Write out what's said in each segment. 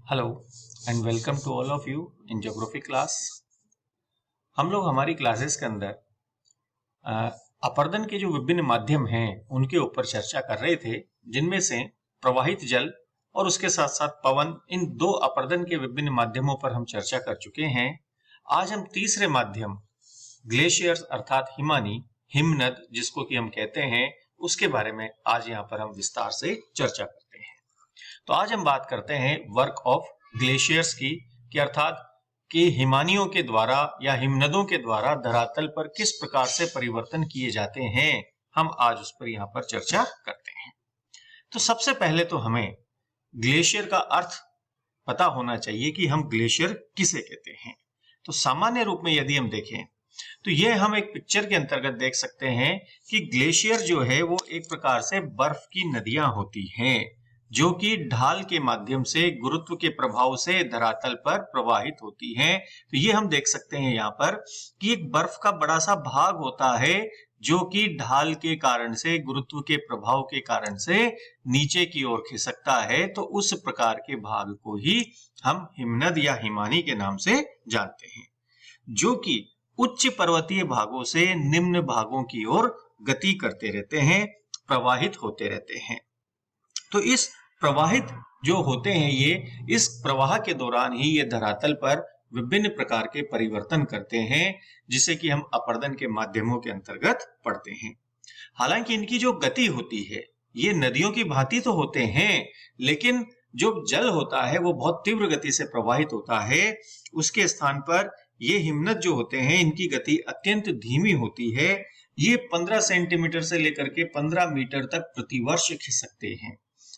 Hello and welcome to all of you in geography class. हम लोग हमारी classes के अंदर अपरदन के जो विभिन्न माध्यम हैं उनके ऊपर चर्चा कर रहे थे, जिनमें से प्रवाहित जल और उसके साथ साथ पवन, इन दो अपरदन के विभिन्न माध्यमों पर हम चर्चा कर चुके हैं। आज हम तीसरे माध्यम ग्लेशियर्स अर्थात हिमानी, हिमनद जिसको कि हम कहते हैं, उसके बारे में आज यहाँ पर हम विस्तार से चर्चा करते हैं। तो आज हम बात करते हैं वर्क ऑफ ग्लेशियर्स की, कि अर्थात कि हिमानियों के द्वारा या हिमनदों के द्वारा धरातल पर किस प्रकार से परिवर्तन किए जाते हैं, हम आज उस पर यहाँ पर चर्चा करते हैं। तो सबसे पहले तो हमें ग्लेशियर का अर्थ पता होना चाहिए कि हम ग्लेशियर किसे कहते हैं। तो सामान्य रूप में यदि हम देखें तो यह हम एक पिक्चर के अंतर्गत देख सकते हैं कि ग्लेशियर जो है वो एक प्रकार से बर्फ की नदियां होती हैं, जो कि ढाल के माध्यम से गुरुत्व के प्रभाव से धरातल पर प्रवाहित होती हैं। तो ये हम देख सकते हैं यहाँ पर कि एक बर्फ का बड़ा सा भाग होता है जो कि ढाल के कारण से, गुरुत्व के प्रभाव के कारण से नीचे की ओर खिसकता है। तो उस प्रकार के भाग को ही हम हिमनद या हिमानी के नाम से जानते हैं, जो कि उच्च पर्वतीय भागों से निम्न भागों की ओर गति करते रहते हैं, प्रवाहित होते रहते हैं। तो इस प्रवाहित जो होते हैं, ये इस प्रवाह के दौरान ही ये धरातल पर विभिन्न प्रकार के परिवर्तन करते हैं, जिसे कि हम अपरदन के माध्यमों के अंतर्गत पढ़ते हैं। हालांकि इनकी जो गति होती है, ये नदियों की भांति तो होते हैं, लेकिन जो जल होता है वो बहुत तीव्र गति से प्रवाहित होता है। उसके स्थान पर ये हिमनद जो होते हैं, इनकी गति अत्यंत धीमी होती है। ये 15 सेंटीमीटर से लेकर के 15 मीटर तक प्रतिवर्ष खिसकते हैं।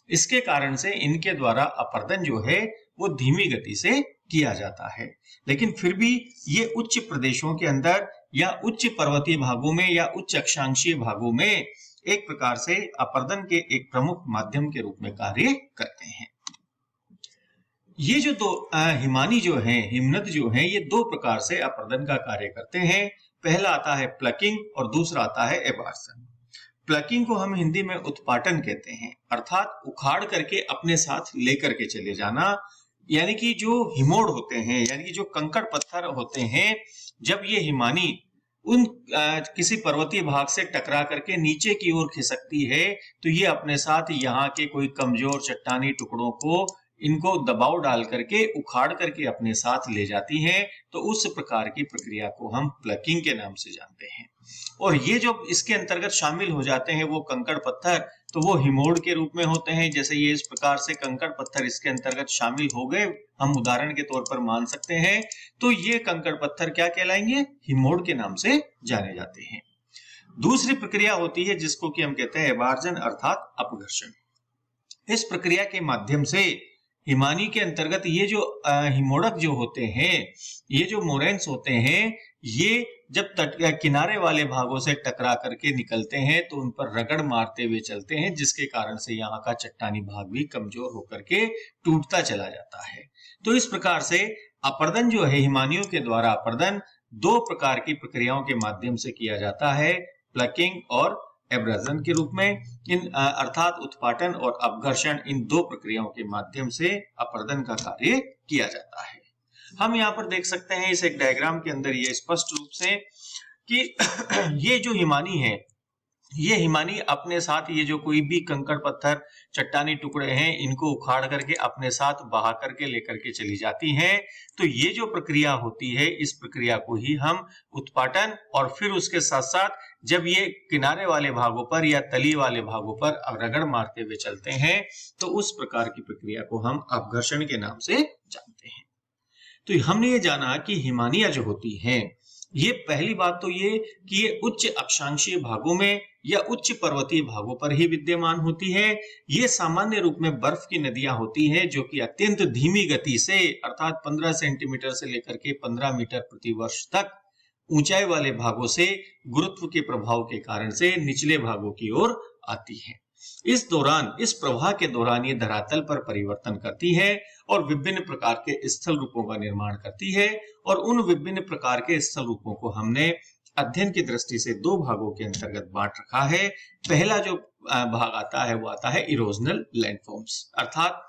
इसके कारण से इनके द्वारा अपरदन जो है वो धीमी गति से किया जाता है। लेकिन फिर भी ये उच्च प्रदेशों के अंदर या उच्च पर्वतीय भागों में या उच्च अक्षांशीय भागों में एक प्रकार से अपरदन के एक प्रमुख माध्यम के रूप में कार्य करते हैं। ये जो दो हिमानी जो है, हिमनद जो है, ये दो प्रकार से अपरदन का कार्य करते हैं। पहला आता है प्लकिंग और दूसरा आता है एबार्सन। प्लकिंग को हम हिंदी में उत्पाटन कहते हैं, अर्थात उखाड़ करके अपने साथ लेकर के चले जाना। यानी कि जो हिमोड़ होते हैं, यानी कि जो कंकड़ पत्थर होते हैं, जब ये हिमानी उन किसी पर्वतीय भाग से टकरा करके नीचे की ओर खिसकती है, तो ये अपने साथ यहाँ के कोई कमजोर चट्टानी टुकड़ों को, इनको दबाव डाल करके उखाड़ करके अपने साथ ले जाती हैं। तो उस प्रकार की प्रक्रिया को हम प्लकिंग के नाम से जानते हैं। और ये जो इसके अंतर्गत शामिल हो जाते हैं वो कंकड़ पत्थर, तो वो हिमोड़ के रूप में होते हैं। जैसे ये इस प्रकार से कंकड़ पत्थर इसके अंतर्गत शामिल हो गए, हम उदाहरण के तौर पर मान सकते हैं। तो ये कंकड़ पत्थर क्या कहलाएंगे? हिमोड़ के नाम से जाने जाते हैं। दूसरी प्रक्रिया होती है जिसको कि हम कहते हैं एबार्जन अर्थात अपघर्षण। इस प्रक्रिया के माध्यम से हिमानी के अंतर्गत ये जो हिमोड़क जो होते हैं, ये जो मोरेन्स होते हैं, ये जब तट या किनारे वाले भागों से टकरा करके निकलते हैं तो उन पर रगड़ मारते हुए चलते हैं, जिसके कारण से यहाँ का चट्टानी भाग भी कमजोर होकर के टूटता चला जाता है। तो इस प्रकार से अपरदन जो है, हिमानियों के द्वारा अपरदन दो प्रकार की प्रक्रियाओं के माध्यम से किया जाता है, प्लकिंग और एब्रेजन के रूप में। इन अर्थात उत्पाटन और अपघर्षण, इन दो प्रक्रियाओं के माध्यम से अपरदन का कार्य किया जाता है। हम यहाँ पर देख सकते हैं इस एक डायग्राम के अंदर ये स्पष्ट रूप से कि ये जो हिमानी है, ये हिमानी अपने साथ ये जो कोई भी कंकड़ पत्थर चट्टानी टुकड़े हैं, इनको उखाड़ करके अपने साथ बहा करके लेकर के चली जाती हैं। तो ये जो प्रक्रिया होती है, इस प्रक्रिया को ही हम उत्पाटन, और फिर उसके साथ साथ जब ये किनारे वाले भागों पर या तली वाले भागों पर रगड़ मारते हुए चलते हैं, तो उस प्रकार की प्रक्रिया को हम अपघर्षण के नाम से जानते हैं। तो हमने ये जाना कि हिमानियां जो होती हैं, ये पहली बात तो ये कि ये उच्च अक्षांशीय भागों में या उच्च पर्वतीय भागों पर ही विद्यमान होती है। ये सामान्य रूप में बर्फ की नदियां होती हैं, जो कि अत्यंत धीमी गति से, अर्थात 15 सेंटीमीटर से लेकर के 15 मीटर प्रति वर्ष तक ऊंचाई वाले भागों से गुरुत्व के प्रभाव के कारण से निचले भागों की ओर आती है। इस दौरान, इस प्रवाह के दौरान ये धरातल पर परिवर्तन करती है और विभिन्न प्रकार के स्थल रूपों का निर्माण करती है। और उन विभिन्न प्रकार के स्थल रूपों को हमने अध्ययन की दृष्टि से दो भागों के अंतर्गत बांट रखा है। पहला जो भाग आता है वो आता है इरोजनल लैंडफॉर्म्स, अर्थात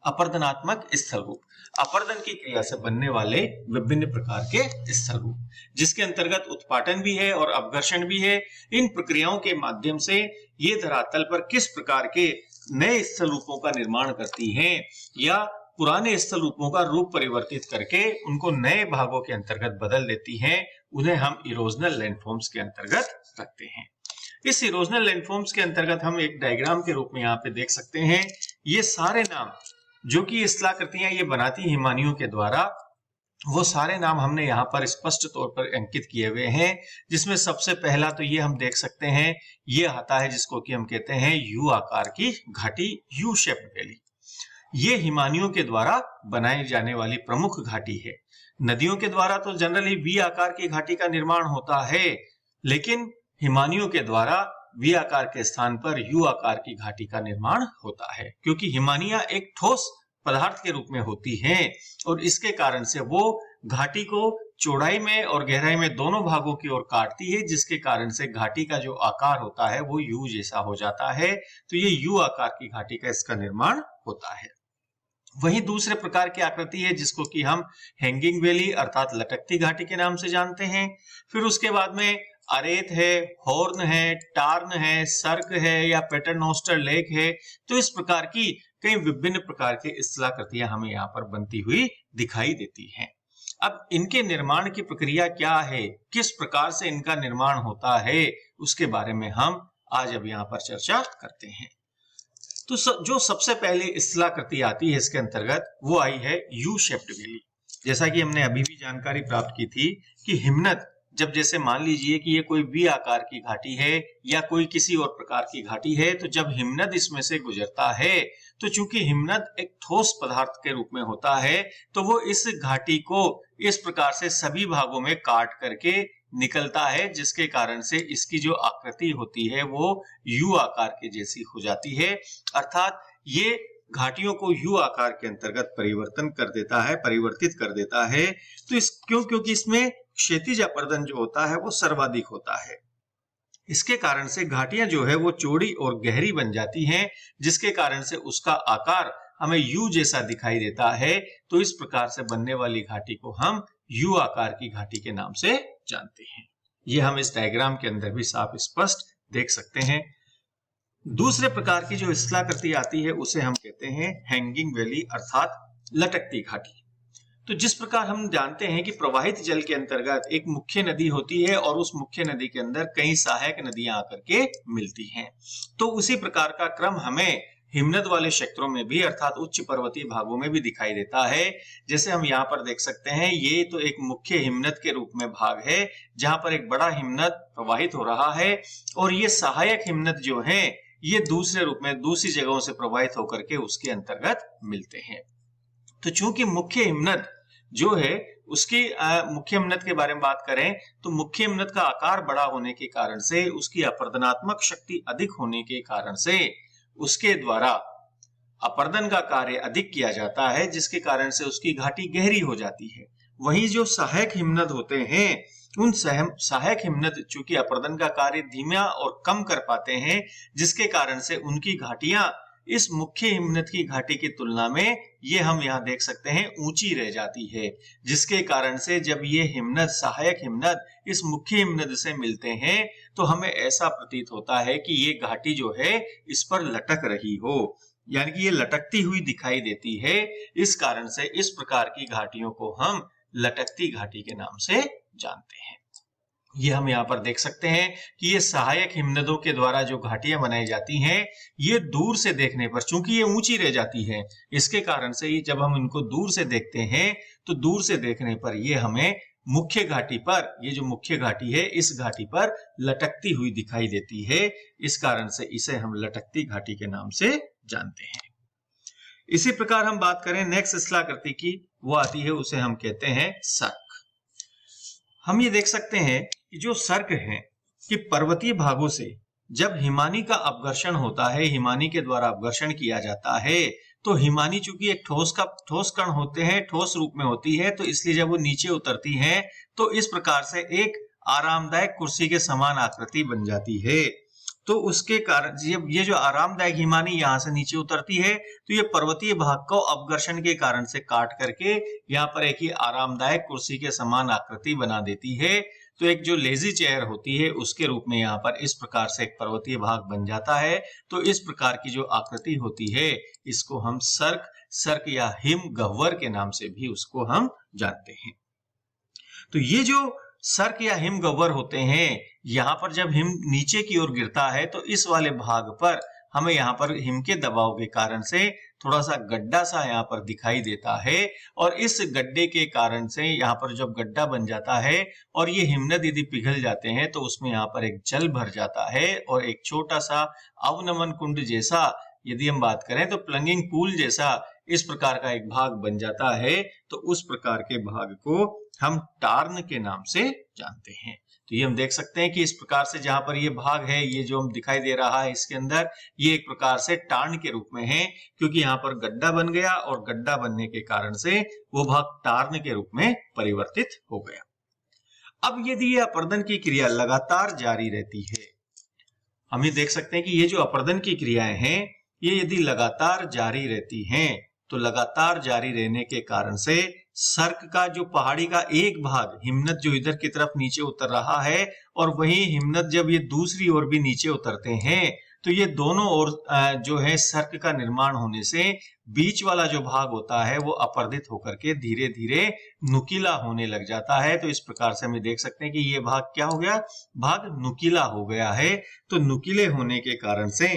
अपर्दनात्मक स्थल रूप, अपर्दन की क्रिया से बनने वाले विभिन्न प्रकार के स्थल रूप, जिसके अंतर्गत उत्पाटन भी है और अपघर्षण भी है। इन प्रक्रियाओं के माध्यम से ये धरातल पर किस प्रकार के नए स्थल रूपों का निर्माण करती हैं या पुराने स्थल रूपों का रूप परिवर्तित करके उनको नए भागों के अंतर्गत बदल देती हैं, उन्हें हम इरोजनल लैंडफॉर्म्स के अंतर्गत रखते हैं। इस इरोजनल लैंडफॉर्म्स के अंतर्गत हम एक डायग्राम के रूप में यहाँ पे देख सकते हैं, ये सारे नाम जो कि स्थलाकृतियां ये बनाती हिमानियों के द्वारा, वो सारे नाम हमने यहाँ पर स्पष्ट तौर पर अंकित किए हुए हैं। जिसमें सबसे पहला तो ये हम देख सकते हैं, ये आता है जिसको कि हम कहते हैं यू आकार की घाटी, यू शेप्ड वैली। ये हिमानियों के द्वारा बनाई जाने वाली प्रमुख घाटी है। नदियों के द्वारा तो जनरली वी आकार की घाटी का निर्माण होता है, लेकिन हिमानियों के द्वारा वी आकार के स्थान पर यू आकार की घाटी का निर्माण होता है, क्योंकि हिमानियां एक ठोस पदार्थ के रूप में होती हैं और इसके कारण से वो घाटी को चौड़ाई में और गहराई में दोनों भागों की ओर काटती है, जिसके कारण से घाटी का जो आकार होता है वो यू जैसा हो जाता है। तो ये यू आकार की घाटी का इसका निर्माण होता है। वहीं दूसरे प्रकार की आकृति है जिसको कि हम हैंगिंग वैली अर्थात लटकती घाटी के नाम से जानते हैं। फिर उसके बाद में अरेत है, हॉर्न है, टार्न है, सर्क है या पेटरनोस्टर लेक है। तो इस प्रकार की कई विभिन्न प्रकार की स्थलाकृतियां हमें यहाँ पर बनती हुई दिखाई देती हैं। अब इनके निर्माण की प्रक्रिया क्या है, किस प्रकार से इनका निर्माण होता है, उसके बारे में हम आज अब यहाँ पर चर्चा करते हैं। तो जो सबसे पहले स्थलाकृति आती है इसके अंतर्गत वो आई है यू शेप्ड वैली। जैसा कि हमने अभी भी जानकारी प्राप्त की थी कि हिमनद, जब जैसे मान लीजिए कि ये कोई वी आकार की घाटी है या कोई किसी और प्रकार की घाटी है, तो जब हिमनद इसमें से गुजरता है तो चूंकि हिमनद एक ठोस पदार्थ के रूप में होता है, तो वो इस घाटी को इस प्रकार से सभी भागों में काट करके निकलता है, जिसके कारण से इसकी जो आकृति होती है वो यू आकार के जैसी हो जाती है। अर्थात ये घाटियों को यू आकार के अंतर्गत परिवर्तित कर देता है। तो क्योंकि इसमें क्षैतिज अपर्दन जो होता है वो सर्वाधिक होता है, इसके कारण से घाटियां जो है वो चौड़ी और गहरी बन जाती हैं, जिसके कारण से उसका आकार हमें यू जैसा दिखाई देता है। तो इस प्रकार से बनने वाली घाटी को हम यू आकार की घाटी के नाम से जानते हैं। ये हम इस डायग्राम के अंदर भी साफ स्पष्ट देख सकते हैं। दूसरे प्रकार की जो स्थलाकृति आती है उसे हम कहते हैं हैंगिंग वैली अर्थात लटकती घाटी। तो जिस प्रकार हम जानते हैं कि प्रवाहित जल के अंतर्गत एक मुख्य नदी होती है और उस मुख्य नदी के अंदर कई सहायक नदियां आकर के मिलती हैं, तो उसी प्रकार का क्रम हमें हिमनद वाले क्षेत्रों में भी अर्थात उच्च पर्वतीय भागों में भी दिखाई देता है। जैसे हम यहाँ पर देख सकते हैं, ये तो एक मुख्य हिमनद के रूप में भाग है जहां पर एक बड़ा हिमनद प्रवाहित हो रहा है और ये सहायक हिमनद जो है ये दूसरे रूप में दूसरी जगहों से प्रवाहित होकर के उसके अंतर्गत मिलते हैं। तो चूंकि मुख्य हिमनद जो है उसकी मुख्य हिमनद के बारे में बात करें तो मुख्य हिमनद का आकार बड़ा होने के कारण से, उसकी अपर्दनात्मक शक्ति अधिक होने के कारण से उसके द्वारा अपर्दन का कार्य अधिक किया जाता है, जिसके कारण से उसकी घाटी गहरी हो जाती है। वहीं जो सहायक हिमनद होते हैं, उन सहायक हिमनद चूंकि अपर्दन का कार्य धीमा और कम कर पाते हैं, जिसके कारण से उनकी घाटियां इस मुख्य हिमनद की घाटी की तुलना में ये हम यहाँ देख सकते हैं ऊंची रह जाती है, जिसके कारण से जब ये हिमनद सहायक हिमनद इस मुख्य हिमनद से मिलते हैं तो हमें ऐसा प्रतीत होता है कि ये घाटी जो है इस पर लटक रही हो, यानी कि ये लटकती हुई दिखाई देती है। इस कारण से इस प्रकार की घाटियों को हम लटकती घाटी के नाम से जानते हैं। ये हम यहाँ पर देख सकते हैं कि ये सहायक हिमनदों के द्वारा जो घाटियां बनाई जाती हैं, ये दूर से देखने पर चूंकि ये ऊंची रह जाती है, इसके कारण से ये जब हम इनको दूर से देखते हैं तो दूर से देखने पर ये हमें मुख्य घाटी पर, ये जो मुख्य घाटी है इस घाटी पर लटकती हुई दिखाई देती है। इस कारण से इसे हम लटकती घाटी के नाम से जानते हैं। इसी प्रकार हम बात करें नेक्स्ट स्थलाकृति की, वो आती है उसे हम कहते हैं सर्क। हम ये देख सकते हैं कि जो सर्क है कि पर्वतीय भागों से जब हिमानी का अपघर्षण होता है, हिमानी के द्वारा अपघर्षण किया जाता है, तो हिमानी चूंकि एक ठोस कण होते हैं, ठोस रूप में होती है, तो इसलिए जब वो नीचे उतरती हैं तो इस प्रकार से एक आरामदायक कुर्सी के समान आकृति बन जाती है। तो उसके कारण जब ये जो आरामदायक हिमानी यहाँ से नीचे उतरती है तो ये पर्वतीय भाग को अपघर्षण के कारण से काट करके यहाँ पर एक ही आरामदायक कुर्सी के समान आकृति बना देती है। तो एक जो लेजी चेयर होती है उसके रूप में यहाँ पर इस प्रकार से एक पर्वतीय भाग बन जाता है। तो इस प्रकार की जो आकृति होती है इसको हम सर्क या हिम गह्वर के नाम से भी उसको हम जानते हैं। तो ये जो सर्क या हिम गह्वर होते हैं, यहाँ पर जब हिम नीचे की ओर गिरता है तो इस वाले भाग पर हमें यहाँ पर हिम के दबाव के कारण से थोड़ा सा गड्ढा सा यहाँ पर दिखाई देता है और इस गड्ढे के कारण से यहाँ पर जब गड्ढा बन जाता है और ये हिमनद यदि पिघल जाते हैं तो उसमें यहाँ पर एक जल भर जाता है और एक छोटा सा अवनमन कुंड जैसा, यदि हम बात करें तो प्लंगिंग पूल जैसा इस प्रकार का एक भाग बन जाता है। तो उस प्रकार के भाग को हम टार्न के नाम से जानते हैं। तो ये हम देख सकते हैं कि इस प्रकार से जहां पर ये भाग है, ये जो हम दिखाई दे रहा है इसके अंदर, ये एक प्रकार से टार्न के रूप में है क्योंकि यहाँ पर गड्ढा बन गया और गड्ढा बनने के कारण से वो भाग टार्न के रूप में परिवर्तित हो गया। अब यदि ये अपर्दन की क्रिया लगातार जारी रहती है, हम ये देख सकते हैं कि ये जो अपर्दन की क्रियाएं हैं ये यदि लगातार जारी रहती हैं तो लगातार जारी रहने के कारण से सर्क का जो पहाड़ी का एक भाग हिमनद जो इधर की तरफ नीचे उतर रहा है और वही हिमनद जब ये दूसरी ओर भी नीचे उतरते हैं तो ये दोनों ओर जो है सर्क का निर्माण होने से बीच वाला जो भाग होता है वो अपर्दित होकर के धीरे धीरे नुकीला होने लग जाता है। तो इस प्रकार से हम देख सकते हैं कि ये भाग क्या हो गया, भाग नुकीला हो गया है। तो नुकीले होने के कारण से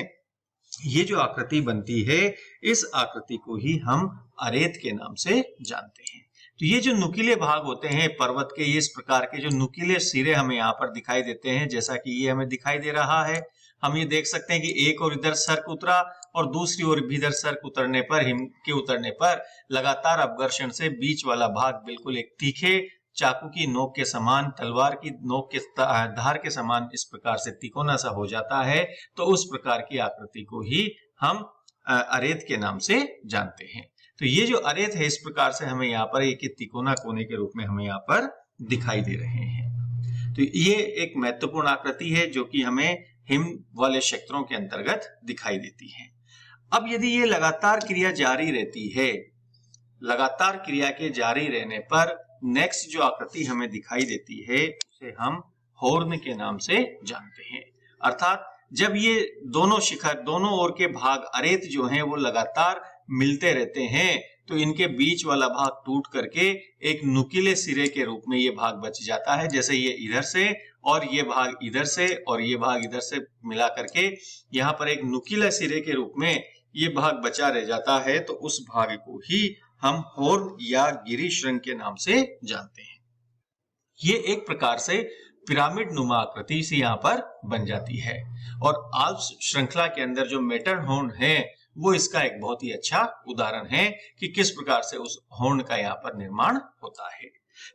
ये जो आकृति बनती है इस आकृति को ही हम अरेत के नाम से जानते हैं। तो ये जो नुकीले भाग होते हैं पर्वत के, ये इस प्रकार के जो नुकीले सिरे हमें यहाँ पर दिखाई देते हैं, जैसा कि ये हमें दिखाई दे रहा है। हम ये देख सकते हैं कि एक और इधर सर्क उतरा और दूसरी ओर भी इधर सर्क उतरने पर, हिम के उतरने पर लगातार अपघर्षण से बीच वाला भाग बिल्कुल एक तीखे चाकू की नोक के समान, तलवार की नोक के धार के समान इस प्रकार से तिकोना सा हो जाता है। तो उस प्रकार की आकृति को ही हम अरेत के नाम से जानते हैं। तो ये जो अरेत है इस प्रकार से हमें यहाँ पर एक तिकोना कोने के रूप में हमें यहाँ पर दिखाई दे रहे हैं। तो ये एक महत्वपूर्ण आकृति है जो कि हमें हिम वाले क्षेत्रों के अंतर्गत दिखाई देती है। अब यदि ये लगातार क्रिया जारी रहती है, लगातार क्रिया के जारी रहने पर नेक्स्ट जो आकृति हमें दिखाई देती है उसे हम हॉर्न के नाम से जानते हैं। अर्थात जब ये दोनों शिखर, दोनों ओर के भाग अरेत जो हैं वो लगातार मिलते रहते हैं तो इनके बीच वाला भाग टूट करके एक नुकीले सिरे के रूप में ये भाग बच जाता है। जैसे ये इधर से और ये भाग इधर से और ये भाग इधर से मिला करके यहाँ पर एक नुकीले सिरे के रूप में ये भाग बचा रह जाता है। तो उस भाग को ही हम हॉर्न या गिरिशृंग के नाम से जानते हैं। ये एक प्रकार से पिरामिड नुमा आकृति से यहाँ पर बन जाती है और आल्प्स श्रृंखला के अंदर जो मैटरहॉर्न है वो इसका एक बहुत ही अच्छा उदाहरण है कि किस प्रकार से उस हॉर्न का यहाँ पर निर्माण होता है।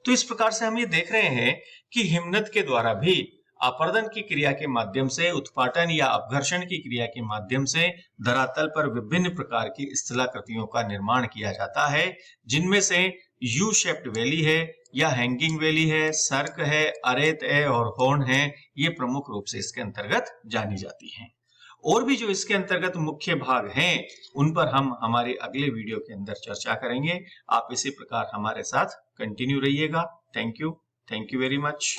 तो इस प्रकार से हम ये देख रहे हैं कि हिमनद के द्वारा भी अपर्दन की क्रिया के माध्यम से, उत्पाटन या अपघर्षण की क्रिया के माध्यम से धरातल पर विभिन्न प्रकार की स्थलाकृतियों का निर्माण किया जाता है, जिनमें से यू शेप्ड वैली है या हैंगिंग वैली है, सर्क है, अरेत है और हॉर्न है, ये प्रमुख रूप से इसके अंतर्गत जानी जाती हैं। और भी जो इसके अंतर्गत मुख्य भाग हैं उन पर हम हमारे अगले वीडियो के अंदर चर्चा करेंगे। आप इसी प्रकार हमारे साथ कंटिन्यू रहिएगा। Thank you very much.